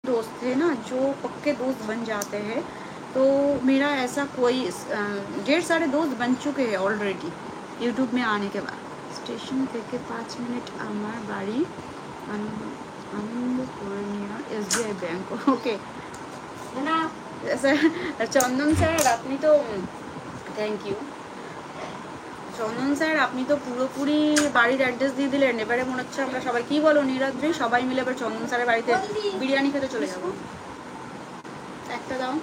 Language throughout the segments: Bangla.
दोस्त थे ना जो पक्के दोस्त बन जाते हैं, तो मेरा ऐसा कोई 1.5 दोस्त बन चुके हैं ऑलरेडी यूट्यूब में आने के बाद। स्टेशन থেকে 5 মিনিট আমার বাড়ি আনন্দপুর নিয়ার SBI ব্যাংক। ওকে না স্যার, চন্দন স্যার আপনি তো থ্যাংক ইউ। চন্দন স্যার আপনি তো পুরোপুরি বাড়ির অ্যাড্রেস দিয়ে দিলেন। এবারে মনে হচ্ছে আমরা সবাই, কি বলো নীলাদ্রি, সবাই মিলে এবার চন্দন স্যারের বাড়িতে বিরিয়ানি খেতে চলে যাবো। একটা দাও।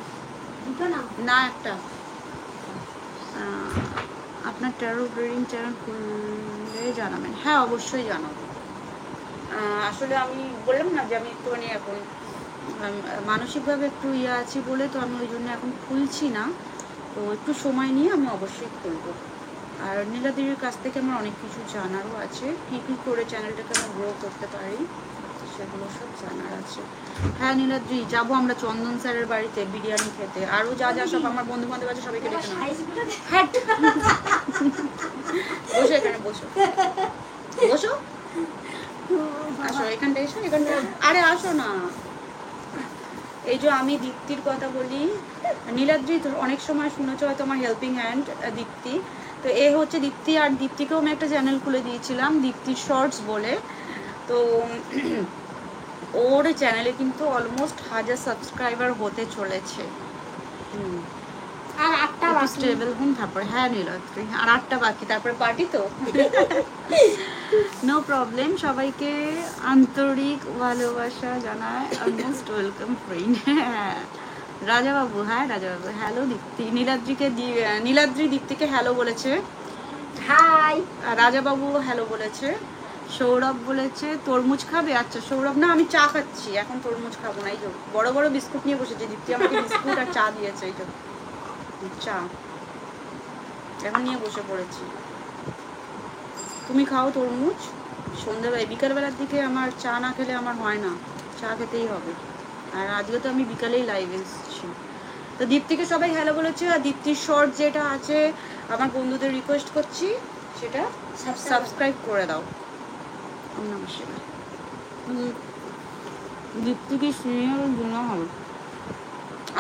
দুটো না না একটা। আপনার ট্যারো ব্রিডিং চ্যানেল খুললে জানাবেন। হ্যাঁ অবশ্যই জানাবো। আসলে আমি বললাম না যে আমি একটুখানি এখন মানসিকভাবে একটু আছি বলে তো আমি ওই জন্য এখন খুলছি না। তো একটু সময় নিয়ে আমি অবশ্যই খুলবো। আর নীলাদ্রির কাছ থেকে আমার অনেক কিছু জানারও আছে, কী কী করে চ্যানেলটাকে আমরা গ্রো করতে পারি সেগুলো সব জানার আছে। হ্যাঁ নীলাদ্রি, যাবো আমরা চন্দন স্যারের বাড়িতে বিরিয়ানি খেতে। আরও যা যা সব আমার বন্ধু বান্ধব আছে সবাইকে ডেকে নেবো। বসো এখানে, বসো বসো, আসো এখানটা, এসো এখানটা, আরে আসো না। এই যে আমি দীপ্তির কথা বলি, নীলাদ্রি অনেক সময় শুনেছো হয়তো আমার হেল্পিং হ্যান্ড দীপ্তি, তো এ হচ্ছে দীপ্তি। আর দীপ্তিকেও আমি একটা চ্যানেল খুলে দিয়েছিলাম দীপ্তির শর্টস বলে। তো ওর চ্যানেলে কিন্তু অলমোস্ট 1000 সাবস্ক্রাইবার হতে চলেছে। আর 8টা বাকি স্টেবল হুন, তারপরে হ্যাঁ নীলাদ্রি আর 8টা বাকি, তারপরে পার্টি তো। No problem. সবাইকে আন্তরিক ভালোবাসা জানায়, অলমোস্ট ওয়েলকাম ফ্রেন্ড। হ্যাঁ রাজাবাবু, হ্যাঁ রাজাবাবু, হ্যালো দীপ্তি। নীলাদ্রি দীপ্তিকে হ্যালো বলেছে, হাই। রাজাবাবু হ্যালো বলেছে, সৌরভ বলেছে তরমুজ খাবে। আচ্ছা সৌরভ, না আমি চা খাচ্ছি এখন, তরমুজ খাবো না। এই যে বড় বড় বিস্কুট নিয়ে বসেছে দীপ্তি, আমাকে বিস্কুট আর চা দিয়েছে, এই যে চা এখন নিয়ে বসে পড়েছি। তুমি খাও তরমুজ সন্ধ্যাবেলায়, বিকালবেলার দিকে আমার চা না খেলে আমার হয় না, চা খেতেই হবে। আর আজকে তো আমি বিকালেই লাইভে এসেছি। তো দীপ্তিকে সবাই হ্যালো বলেছে। আর দীপ্তির শর্ট যেটা আছে আমার বন্ধুদের রিকোয়েস্ট করছি সেটা সাবস্ক্রাইব করে দাও। নমস্কার। দীপ্তি কি সিনিয়র গুণা হবে?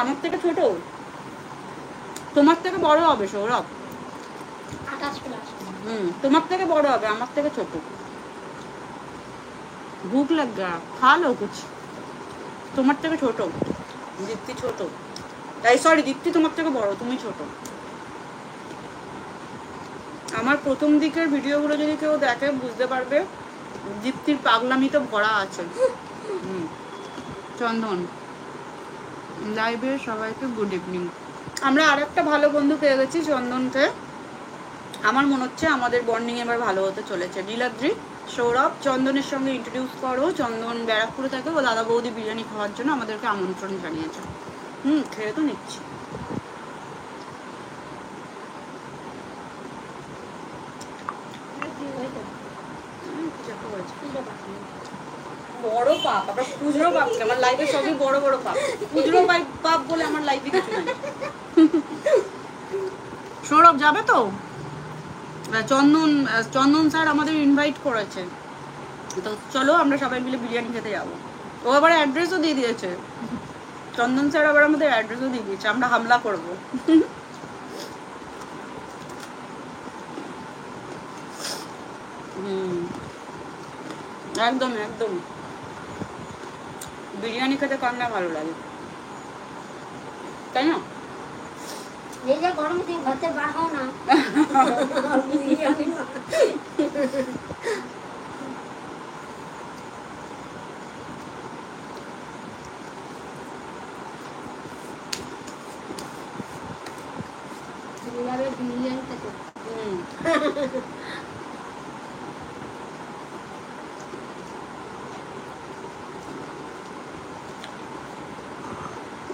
আমার থেকে ছোট, তোমার থেকে বড় হবে সৌরভ। 28+। তোমার থেকে বড় হবে, আমার থেকে ছোট। ভুক লাগ গয়া, খা লো কুছ। তোমার থেকে ছোট, দীপ্তি ছোট। তাই সরি দীপ্তি তোমার থেকে বড়, তুমি ছোট। আমার প্রথম দিকের ভিডিওগুলো যদি কেউ দেখে বুঝতে পারবে দীপ্তির পাগলামি তো ভরা আছে। চন্দন লাইভে সবাইকে গুড ইভিনিং। আমরা আর একটা ভালো বন্ধু পেয়ে গেছি চন্দনকে। আমার মনে হচ্ছে আমাদের বন্ডিং এবার ভালো হতে চলেছে। নীলাদ্রি, সৌরভ, চন্দনের সঙ্গে ইন্ট্রোডিউস করো। চন্দন ব্যারাকপুরে থাকে, ও দাদা বৌদি বিরিয়ানি খাওয়ার জন্য আমাদেরকে আমন্ত্রণ জানিয়েছে। খেয়ে তো নিচ্ছি। বড় পাপ, আমরা খুচরো পাপকে, আমার লাইফে সবই বড় বড় পাপ। খুচরো পাপ বলে আমার লাইফে কিছু নাই। সৌরভ যাবে তো? চন্দন স্যার আমাদের ইনভাইট করেছে, তো চলো আমরা সবাই মিলে বিরিয়ানি খেতে যাবো। ও আবার অ্যাড্রেসও দিয়ে দিয়েছে, চন্দন স্যার আবার আমাদের অ্যাড্রেসও দিয়ে দিয়েছে, আমরা হামলা করবো। একদম একদম, বিরিয়ানি খেতে কার না ভালো লাগে, তাই না? এই যে গরম থেকে ঘরতে বার হও না।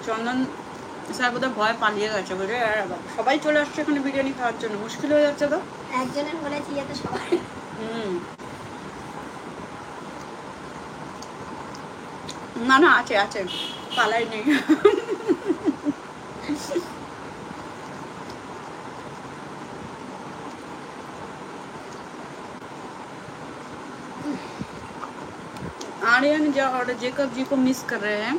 চন্দন স্যার বোধহয় ভয় পালিয়ে গেছে বলে, সবাই চলে আসছে এখানে বিরিয়ানি খাওয়ার জন্য, মুশকিল হয়ে যাচ্ছে তো। একজনের বলেছি যাতে সবাই। না না আছে আছে, পালাই নেই। आर्यन और जेकब जी को मिस कर रहे हैं।